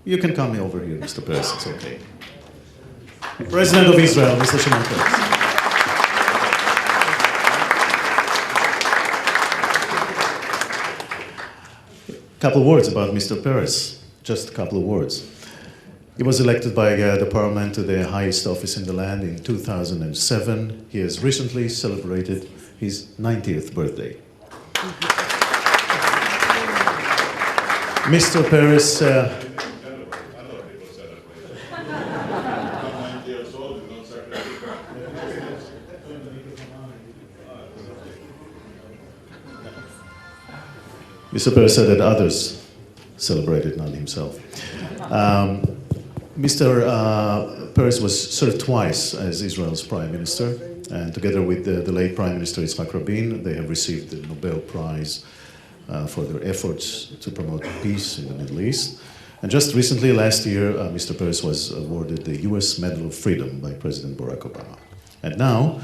You can come over here, Mr. Peres, it's okay. President of Israel, Mr. Shimon Peres. A couple of words about Mr. Peres, just a couple of words. He was elected by the parliament to the highest office in the land in 2007. He has recently celebrated his 90th birthday. Mr. Peres, Mr. Peres said that others celebrated, not himself. Mr. Peres was served twice as Israel's prime minister, and together with the late Prime Minister Yitzhak Rabin, they have received the Nobel Prize for their efforts to promote peace in the Middle East. And just recently, last year, Mr. Peres was awarded the US Medal of Freedom by President Barack Obama. And now,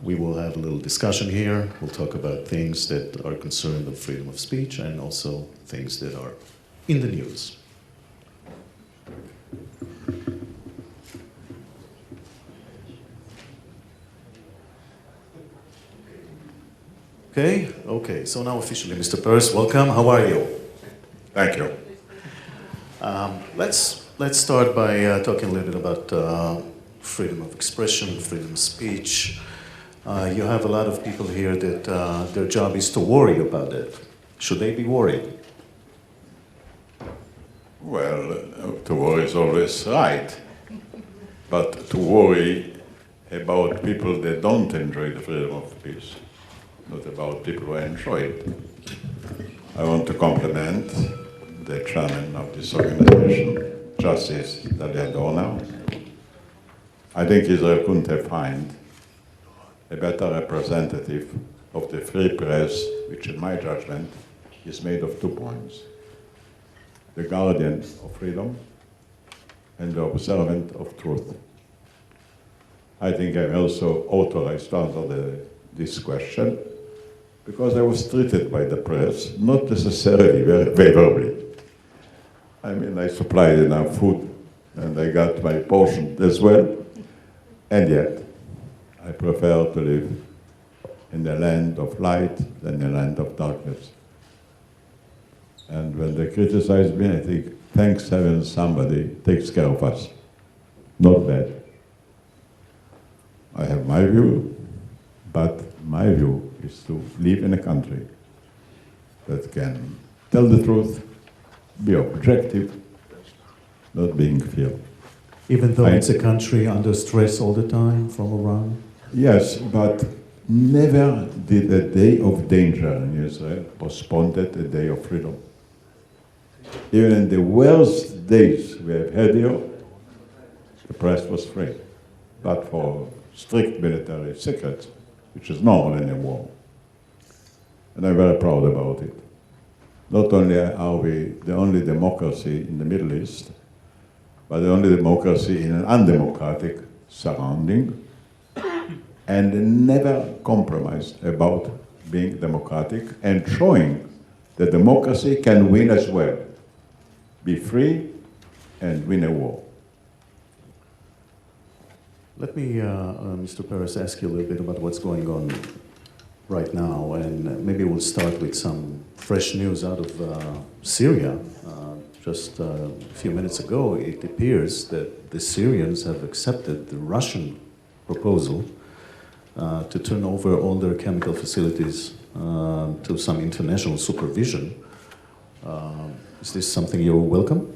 we will have a little discussion here. We'll talk about things that are concerned of freedom of speech and also things that are in the news. Okay, so now officially, Mr. Peres, welcome. How are you? Thank you. Let's start by talking a little bit about freedom of expression, freedom of speech. You have a lot of people here that their job is to worry about it. Should they be worried? Well, to worry is always right, but to worry about people that don't enjoy the freedom of speech, not about people who enjoy it. I want to compliment the chairman of this organization, Justice Dalia Dorner. I think Israel couldn't have found a better representative of the free press, which in my judgment is made of 2 points: the guardian of freedom and the observant of truth. I think I'm also authorized to answer this question because I was treated by the press, not necessarily very favorably. I mean, I supplied enough food and I got my portion as well, and yet I prefer to live in the land of light than the land of darkness. And when they criticize me, I think, thanks heaven somebody takes care of us. Not bad. I have my view, but my view is to live in a country that can tell the truth, be objective, not being feared. Even though it's a country under stress all the time from Iran? Yes, but never did a day of danger in Israel postpone a day of freedom. Even in the worst days we have had here, the press was free, but for strict military secrets, which is normal in a war. And I'm very proud about it. Not only are we the only democracy in the Middle East, but the only democracy in an undemocratic surrounding, and never compromised about being democratic and showing that democracy can win as well. Be free and win a war. Let me, Mr. Peres, ask you a little bit about what's going on right now, and maybe we'll start with some fresh news out of Syria. Just a few minutes ago, it appears that the Syrians have accepted the Russian proposal to turn over all their chemical facilities to some international supervision. Is this something you welcome?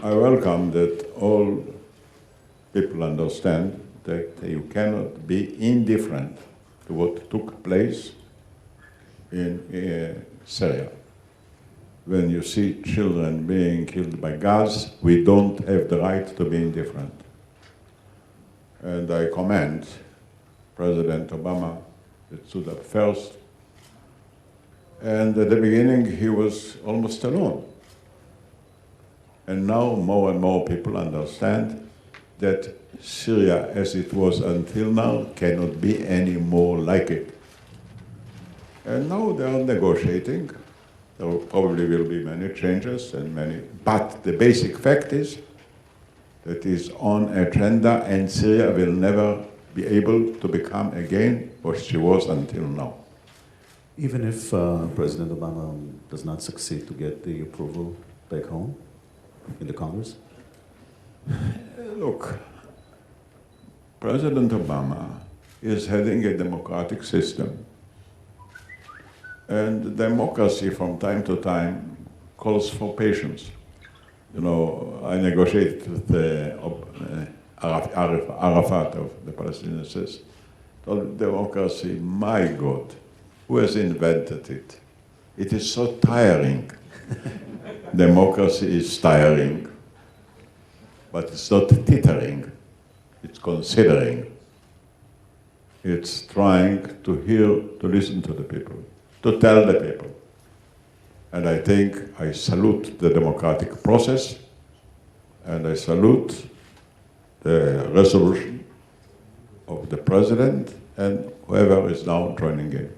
I welcome that all people understand that you cannot be indifferent to what took place in Syria. When you see children being killed by gas, we don't have the right to be indifferent. And I commend President Obama that stood up first. And at the beginning, he was almost alone. And now more and more people understand that Syria, as it was until now, cannot be any more like it. And now they are negotiating, There probably will be many changes and but the basic fact is that is on agenda, and Syria will never be able to become again what she was until now. Even if President Obama does not succeed to get the approval back home in the Congress? Look, President Obama is heading a democratic system. And democracy from time to time calls for patience. You know, I negotiated with Arafat of the Palestinians, says, told democracy, my God, who has invented it? It is so tiring. Democracy is tiring, but it's not tittering, it's considering. It's trying to hear, to listen to the people, to tell the people. And I think I salute the democratic process, and I salute the resolution of the president and whoever is now joining in.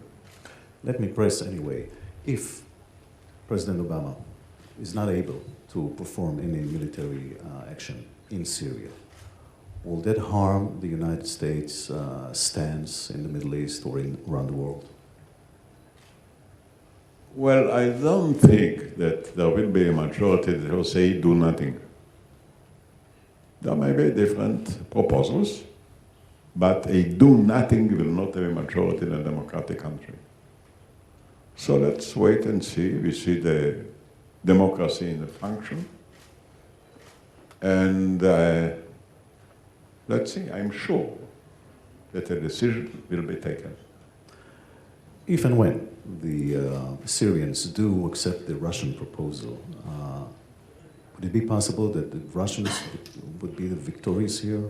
Let me press anyway. If President Obama is not able to perform any military action in Syria, will that harm the United States' stance in the Middle East or around the world? Well, I don't think that there will be a majority that will say do nothing. There may be different proposals, but a do nothing will not have a majority in a democratic country. So let's wait and see. We see the democracy in the function. And let's see, I'm sure that a decision will be taken. If and when the Syrians do accept the Russian proposal, would it be possible that the Russians would be the victorious here?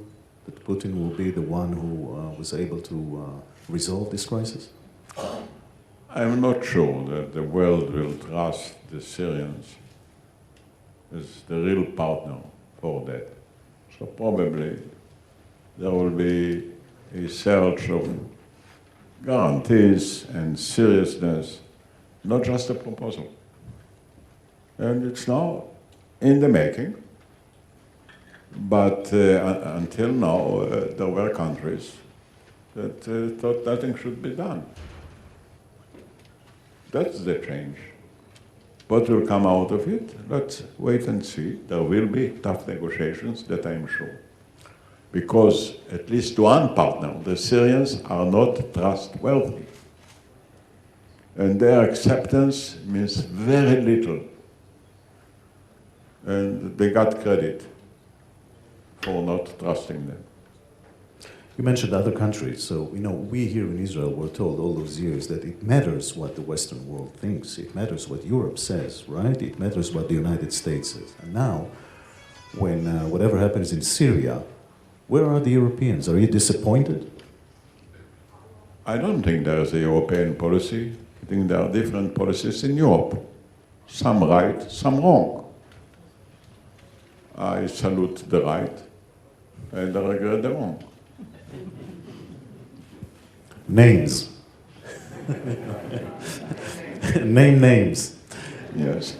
That Putin will be the one who was able to resolve this crisis? I'm not sure that the world will trust the Syrians as the real partner for that. So probably there will be a search of guarantees and seriousness, not just a proposal. And it's now in the making, but until now there were countries that thought nothing should be done. That's the change. What will come out of it? Let's wait and see. There will be tough negotiations, that I'm sure. Because at least one partner, the Syrians, are not trustworthy. And their acceptance means very little. And they got credit for not trusting them. You mentioned other countries, so we here in Israel were told all those years that it matters what the Western world thinks, it matters what Europe says, right? It matters what the United States says. And now, when whatever happens in Syria, where are the Europeans? Are you disappointed? I don't think there is a European policy. I think there are different policies in Europe. Some right, some wrong. I salute the right, and I regret the wrong. Names. Name names. Yes.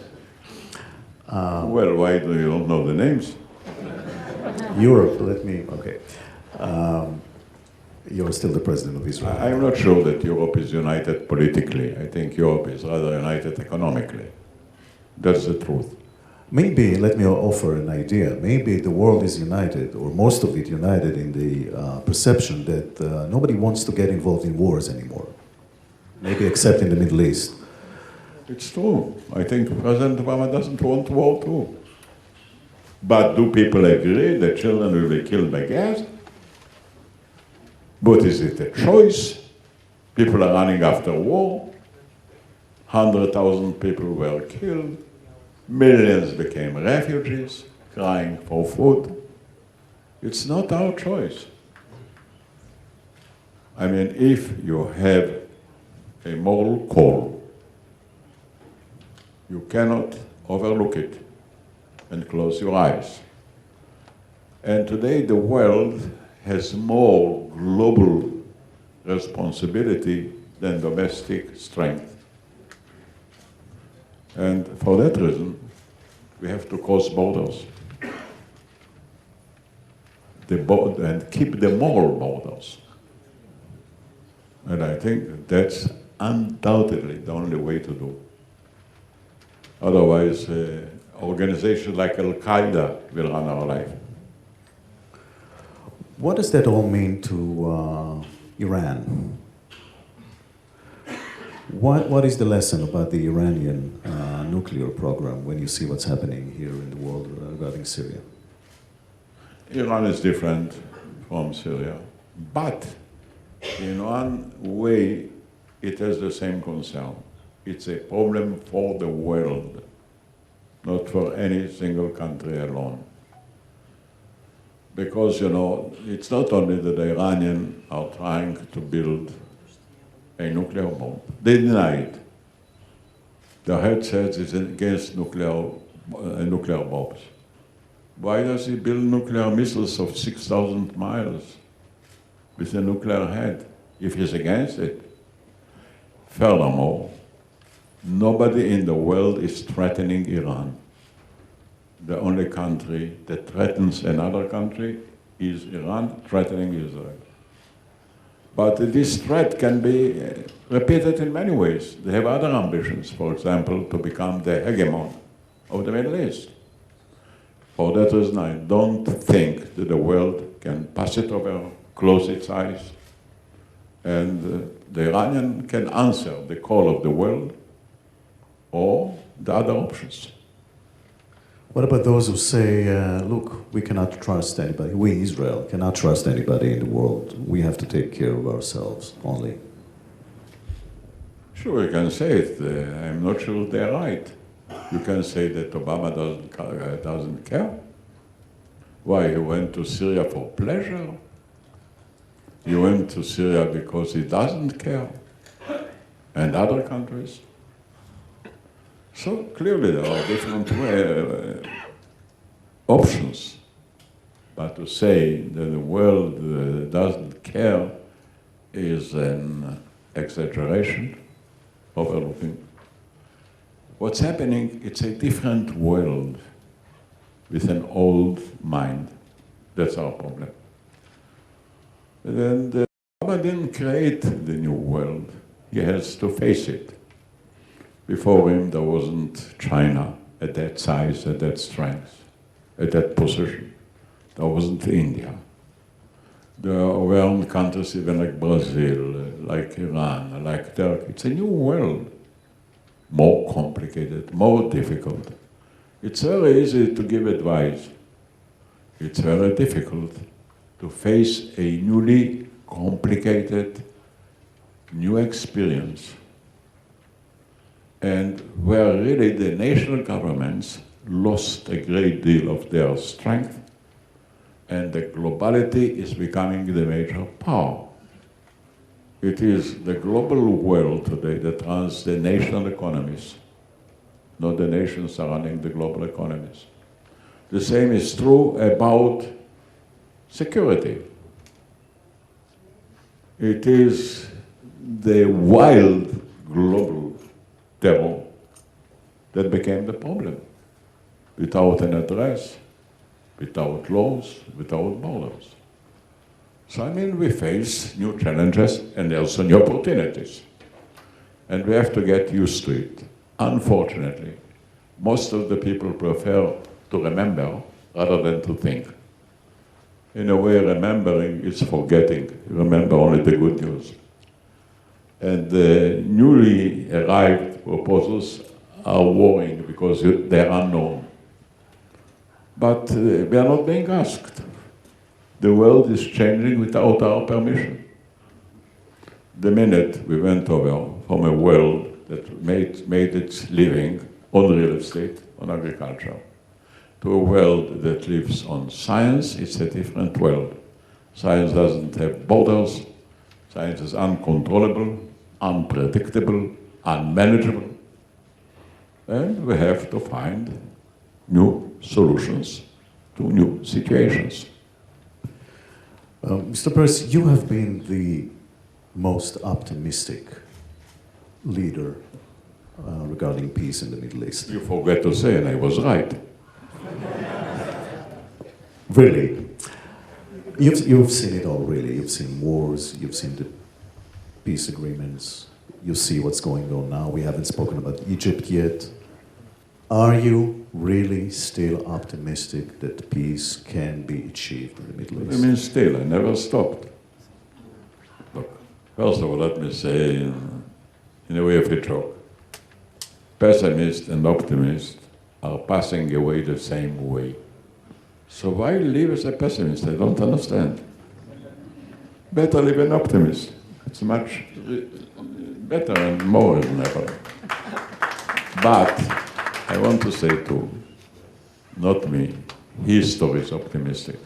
Well, why do you don't know the names? Europe, okay. You're still the president of Israel. I'm not sure that Europe is united politically. I think Europe is rather united economically. That's the truth. Maybe, let me offer an idea, maybe the world is united, or most of it united in the perception that nobody wants to get involved in wars anymore. Maybe except in the Middle East. It's true. I think President Obama doesn't want war too. But do people agree that children will be killed by gas? But is it a choice? People are running after war. 100,000 people were killed. Millions became refugees, crying for food. It's not our choice. I mean, if you have a moral call, you cannot overlook it and close your eyes. And today the world has more global responsibility than domestic strength. And for that reason, we have to cross borders. And keep the moral borders. And I think that's undoubtedly the only way to do. Otherwise, organizations like Al-Qaeda will run our life. What does that all mean to Iran? What is the lesson about the Iranian nuclear program when you see what's happening here in the world regarding Syria? Iran is different from Syria, but in one way it has the same concern. It's a problem for the world, not for any single country alone. Because, it's not only that the Iranians are trying to build a nuclear bomb. They deny it. The head says it's against nuclear bombs. Why does he build nuclear missiles of 6,000 miles with a nuclear head if he's against it? Furthermore, nobody in the world is threatening Iran. The only country that threatens another country is Iran threatening Israel. But this threat can be repeated in many ways. They have other ambitions, for example, to become the hegemon of the Middle East. For that reason, I don't think that the world can pass it over, close its eyes, and the Iranian can answer the call of the world or the other options. What about those who say, look, we cannot trust anybody, we, Israel, cannot trust anybody in the world. We have to take care of ourselves only. Sure, you can say it. I'm not sure they're right. You can say that Obama doesn't care. Why? He went to Syria for pleasure. He went to Syria because he doesn't care. And other countries. So clearly there are different options. But to say that the world doesn't care is an exaggeration, overlooking. What's happening, it's a different world with an old mind. That's our problem. And Obama didn't create the new world. He has to face it. Before him, there wasn't China at that size, at that strength, at that position. There wasn't India. There weren't countries even like Brazil, like Iran, like Turkey. It's a new world. More complicated, more difficult. It's very easy to give advice. It's very difficult to face a newly complicated, new experience, and where really the national governments lost a great deal of their strength, and the globality is becoming the major power. It is the global world today that runs the national economies, not the nations are running the global economies. The same is true about security. It is the wild global terror that became the problem. Without an address, without laws, without borders. So I mean, we face new challenges and also new opportunities. And we have to get used to it. Unfortunately, most of the people prefer to remember rather than to think. In a way, remembering is forgetting. You remember only the good news. And the newly arrived proposals are worrying because they are unknown. But we are not being asked. The world is changing without our permission. The minute we went over from a world that made its living on real estate, on agriculture, to a world that lives on science, it's a different world. Science doesn't have borders. Science is uncontrollable, unpredictable, unmanageable. And we have to find new solutions to new situations. Mr. Peres, you have been the most optimistic leader regarding peace in the Middle East. You forget to say, and I was right. Really? You've seen it all, really. You've seen wars, you've seen the peace agreements, you see what's going on now. We haven't spoken about Egypt yet. Are you really still optimistic that peace can be achieved in the Middle East? I mean, still, I never stopped. Look, first of all, let me say, in a way of a joke, pessimists and optimists are passing away the same way. So why live as a pessimist? I don't understand. Better live an optimist. It's much better and more reasonable. But I want to say too, not me, history is optimistic.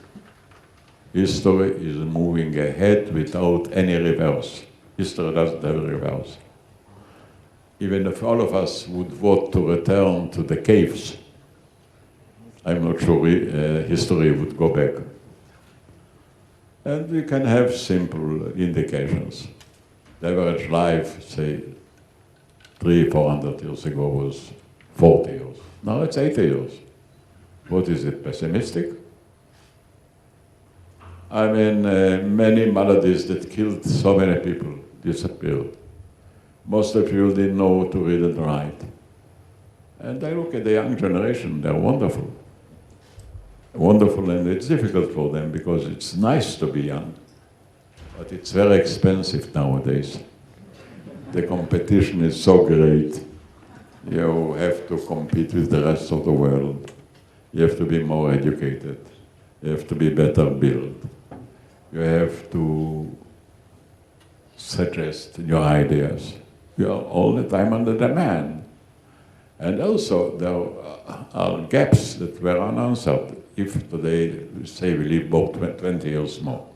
History is moving ahead without any reverse. History doesn't have a reverse. Even if all of us would vote to return to the caves, I'm not sure history would go back. And we can have simple indications. The average life, say, 300-400 years ago was 40 years. Now it's 80 years. What is it, pessimistic? I mean, many maladies that killed so many people disappeared. Most of you didn't know to read and write. And I look at the young generation, they're wonderful. Wonderful, and it's difficult for them because it's nice to be young, but it's very expensive nowadays. The competition is so great. You have to compete with the rest of the world. You have to be more educated. You have to be better built. You have to suggest new ideas. You are all the time under demand. And also, there are gaps that were unanswered. If today, say we live about 20 years more,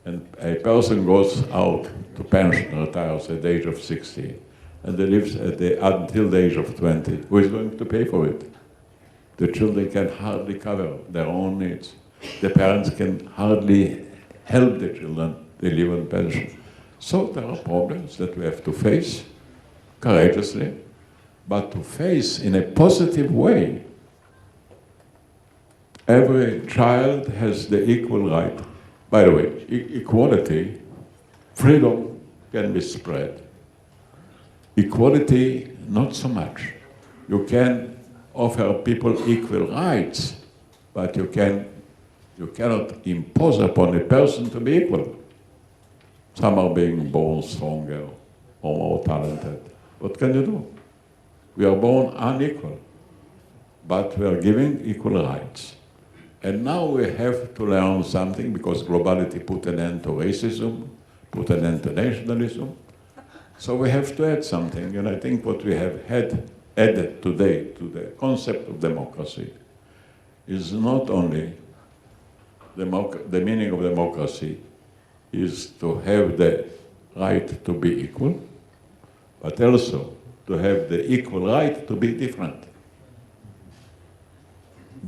and a person goes out to pension, retires at the age of 60, and they live until the age of 20, who is going to pay for it? The children can hardly cover their own needs. The parents can hardly help the children. They live on pension. So there are problems that we have to face courageously, but to face in a positive way. Every child has the equal right. By the way, equality, freedom can be spread. Equality, not so much. You can offer people equal rights, but you cannot impose upon a person to be equal. Some are being born stronger or more talented. What can you do? We are born unequal, but we are given equal rights. And now we have to learn something because globality put an end to racism, put an end to nationalism. So we have to add something, and I think what we have added today to the concept of democracy is not only the meaning of democracy is to have the right to be equal, but also to have the equal right to be different.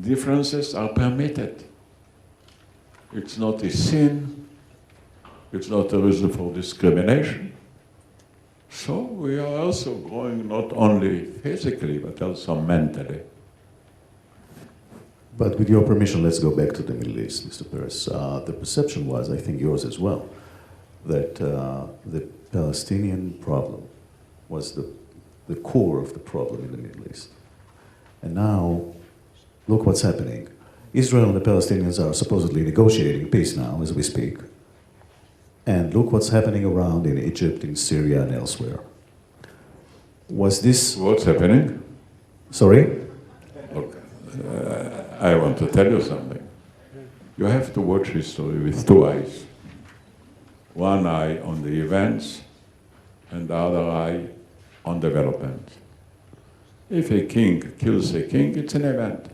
Differences are permitted. It's not a sin. It's not a reason for discrimination. So we are also growing not only physically, but also mentally. But with your permission, let's go back to the Middle East, Mr. Peres. The perception was, I think yours as well, that the Palestinian problem was the core of the problem in the Middle East. And now, look what's happening. Israel and the Palestinians are supposedly negotiating peace now as we speak. And look what's happening around in Egypt, in Syria, and elsewhere. Was this... What's happening? Sorry? Look, I want to tell you something. You have to watch history with two eyes. One eye on the events, and the other eye on development. If a king kills a king, it's an event.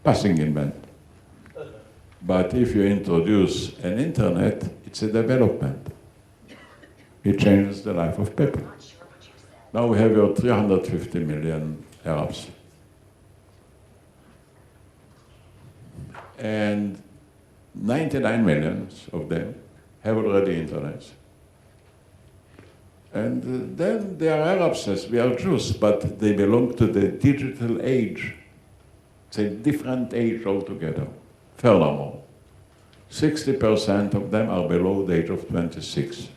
Passing event. But if you introduce an internet, it's a development. It changes the life of people. Now we have your 350 million Arabs. And 99 million of them have already internet. And then they are Arabs as we are Jews, but they belong to the digital age. It's a different age altogether. Furthermore, 60% of them are below the age of 26.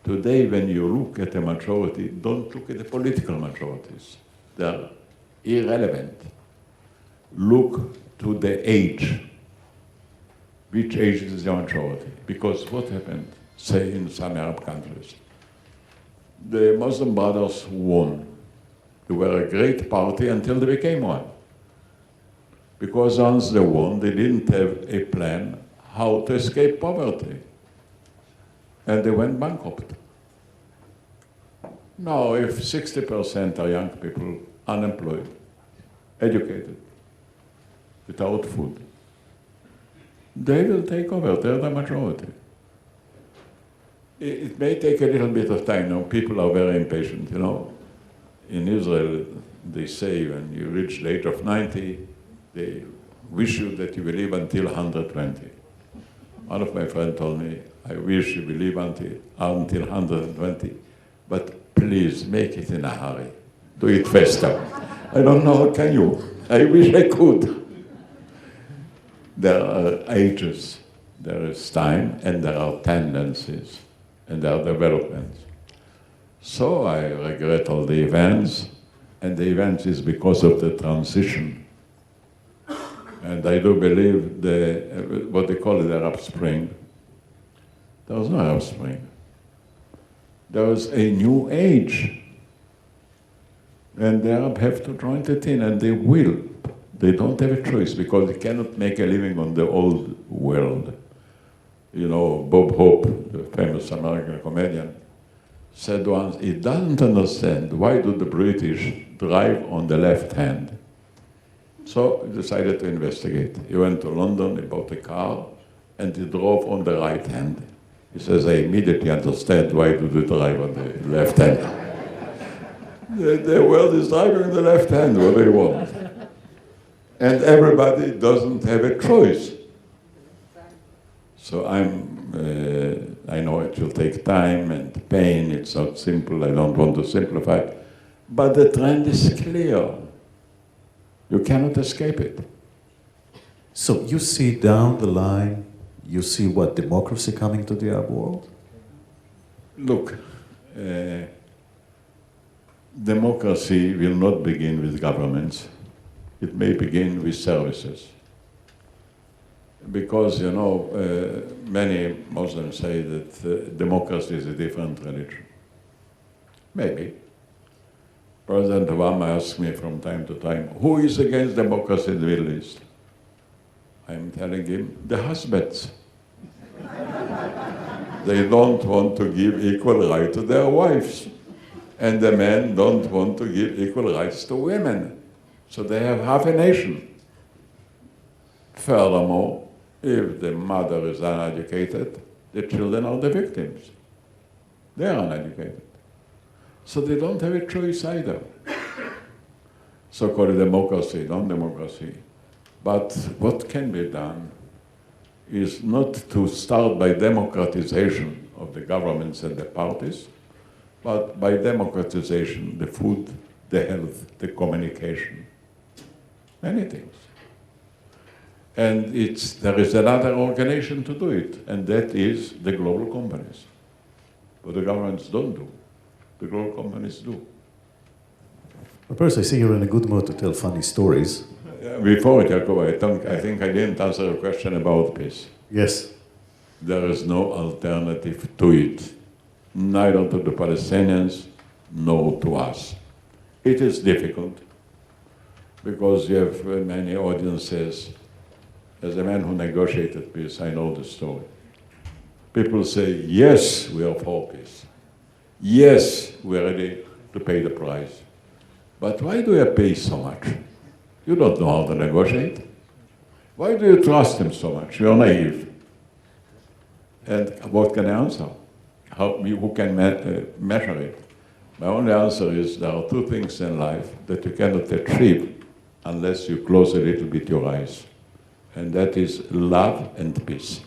Today, when you look at the majority, don't look at the political majorities. They're irrelevant. Look to the age. Which age is the majority? Because what happened, say, in some Arab countries? The Muslim Brothers won. They were a great party until they became one. Because once they won, they didn't have a plan how to escape poverty. And they went bankrupt. Now, if 60% are young people, unemployed, educated, without food, they will take over. They're the majority. It may take a little bit of time. Now, people are very impatient, you know. In Israel, they say when you reach the age of 90, they wish you that you will live until 120. One of my friends told me, I wish you will live until 120, but please make it in a hurry. Do it faster. I don't know, how can you? I wish I could. There are ages, there is time, and there are tendencies, and there are developments. So I regret all the events, and the events is because of the transition. And I do believe what they call the Arab Spring. There was no Arab Spring. There was a new age. And the Arabs have to join it in, and they will. They don't have a choice because they cannot make a living on the old world. You know, Bob Hope, the famous American comedian, said once, he doesn't understand why do the British drive on the left hand. So he decided to investigate. He went to London, he bought a car, and he drove on the right hand. He says, I immediately understand why do they drive on the left hand. The world is driving on the left hand, what do you want? And everybody doesn't have a choice. So I know it will take time and pain, it's not simple, I don't want to simplify, but the trend is clear. You cannot escape it. So you see down the line, you see what, democracy coming to the Arab world? Look, democracy will not begin with governments. It may begin with services. Because, you know, many Muslims say that democracy is a different religion. Maybe. President Obama asks me from time to time, who is against democracy in the Middle East? I'm telling him, the husbands. They don't want to give equal right to their wives. And the men don't want to give equal rights to women. So they have half a nation. Furthermore, if the mother is uneducated, the children are the victims. They are uneducated. So they don't have a choice either. So-called democracy, non-democracy. But what can be done is not to start by democratization of the governments and the parties, but by democratization, the food, the health, the communication, many things. And there is another organization to do it, and that is the global companies. What the governments don't do, the global companies do. Well, first, I see you're in a good mood to tell funny stories. Before, Jacob, I think I didn't answer your question about peace. Yes. There is no alternative to it, neither to the Palestinians nor to us. It is difficult because you have many audiences. As a man who negotiated peace, I know the story. People say, yes, we are for peace. Yes, we're ready to pay the price. But why do you pay so much? You don't know how to negotiate. Why do you trust him so much? You're naive. And what can I answer? Who can measure it? My only answer is there are two things in life that you cannot achieve unless you close a little bit your eyes. And that is love and peace.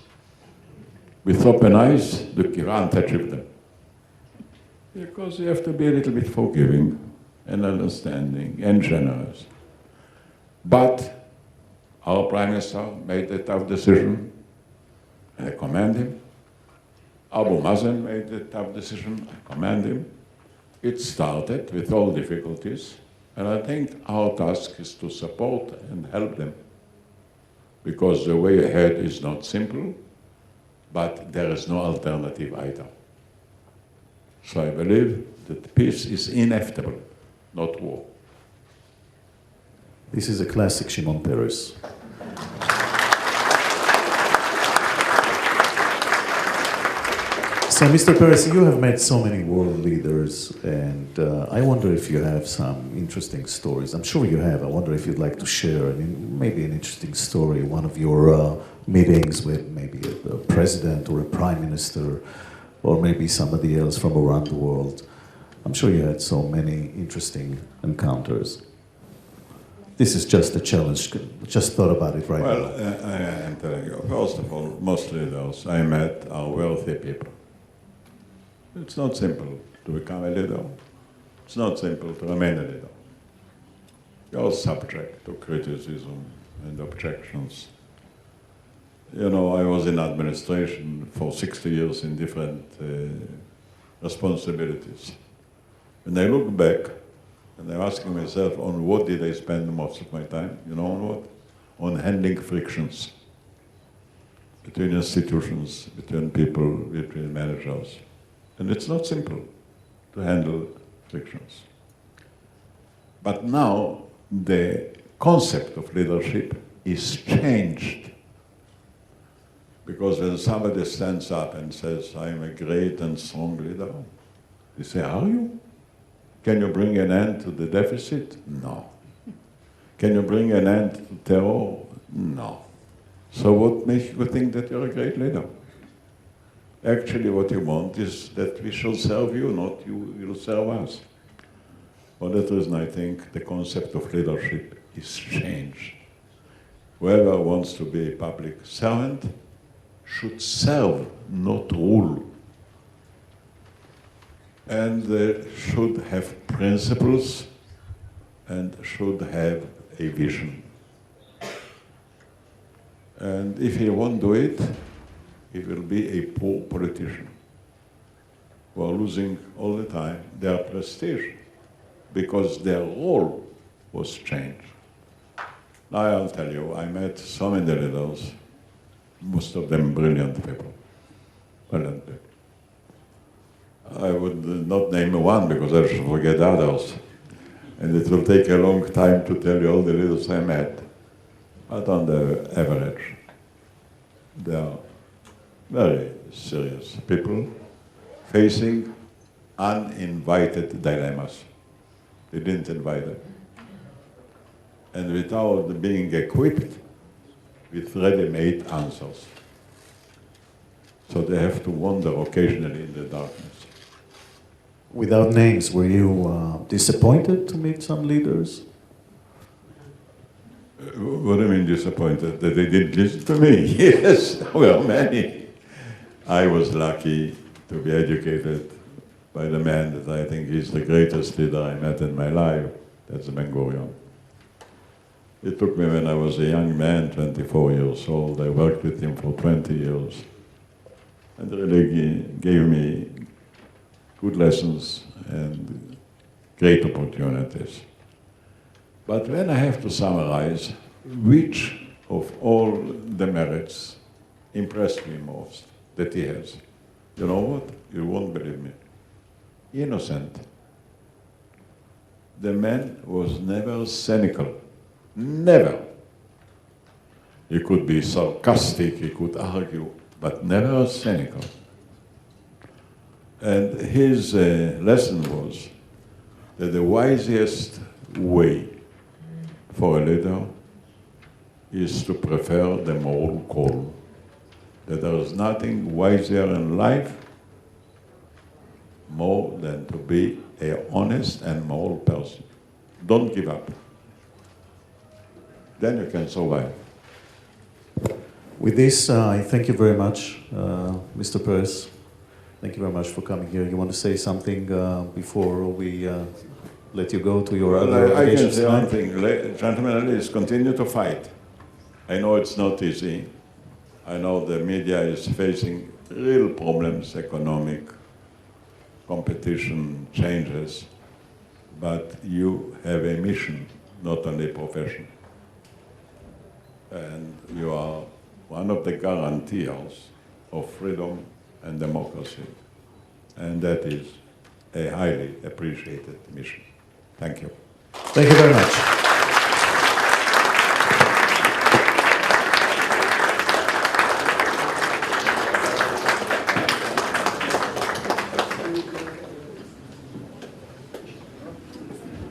With open eyes, you can't achieve them. Because you have to be a little bit forgiving and understanding and generous. But our Prime Minister made a tough decision, and I commend him. Abu Mazen made a tough decision, I commend him. It started with all difficulties, and I think our task is to support and help them, because the way ahead is not simple, but there is no alternative either. So I believe that peace is inevitable, not war. This is a classic Shimon Peres. So, Mr. Peres, you have met so many world leaders, and I wonder if you have some interesting stories. I'm sure you have. I wonder if you'd like to share, maybe an interesting story, one of your meetings with maybe a president or a prime minister, or maybe somebody else from around the world. I'm sure you had so many interesting encounters. This is just a challenge. Just thought about it right now. Well, I am telling you, first of all, mostly those I met are wealthy people. It's not simple to become a leader. It's not simple to remain a leader. You're subject to criticism and objections. You know, I was in administration for 60 years in different responsibilities. When I look back, and I'm asking myself, on what did I spend most of my time? You know, on what? On handling frictions between institutions, between people, between managers. And it's not simple to handle frictions. But now the concept of leadership is changed. Because when somebody stands up and says, I'm a great and strong leader, you say, are you? Can you bring an end to the deficit? No. Can you bring an end to terror? No. So what makes you think that you're a great leader? Actually, what you want is that we shall serve you, not you will serve us. For that reason, I think the concept of leadership is changed. Whoever wants to be a public servant should serve, not rule. And should have principles and should have a vision. And if he won't do it, he will be a poor politician who are losing all the time their prestige because their role was changed. Now I'll tell you, I met so many leaders, most of them brilliant people, brilliant people. I would not name one because I should forget others. And it will take a long time to tell you all the leaders I met. But on the average, they are very serious people facing uninvited dilemmas. They didn't invite them. And without being equipped with ready-made answers. So they have to wander occasionally in the darkness. Without names, were you disappointed to meet some leaders? What do you mean disappointed? That they didn't listen to me? Yes, there were many. I was lucky to be educated by the man that I think is the greatest leader I met in my life. That's Ben-Gurion. It took me when I was a young man, 24 years old. I worked with him for 20 years. And really gave me good lessons and great opportunities. But when I have to summarize, which of all the merits impressed me most that he has? You know what? You won't believe me. Innocent. The man was never cynical. Never. He could be sarcastic, he could argue, but never cynical. And his lesson was that the wisest way for a leader is to prefer the moral call. That there is nothing wiser in life more than to be an honest and moral person. Don't give up. Then you can survive. With this, I thank you very much, Mr. Peres. Thank you very much for coming here. You want to say something before we let you go to your other I can obligations say one tonight? thing. Gentlemen, please continue to fight. I know it's not easy. I know the media is facing real problems, economic, competition, changes, but you have a mission, not only a profession. And you are one of the guarantors of freedom and democracy. And that is a highly appreciated mission. Thank you. Thank you very much.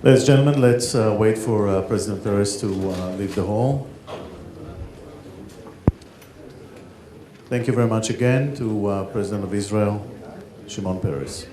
Ladies and gentlemen, let's wait for President Peres to leave the hall. Thank you very much again to President of Israel, Shimon Peres.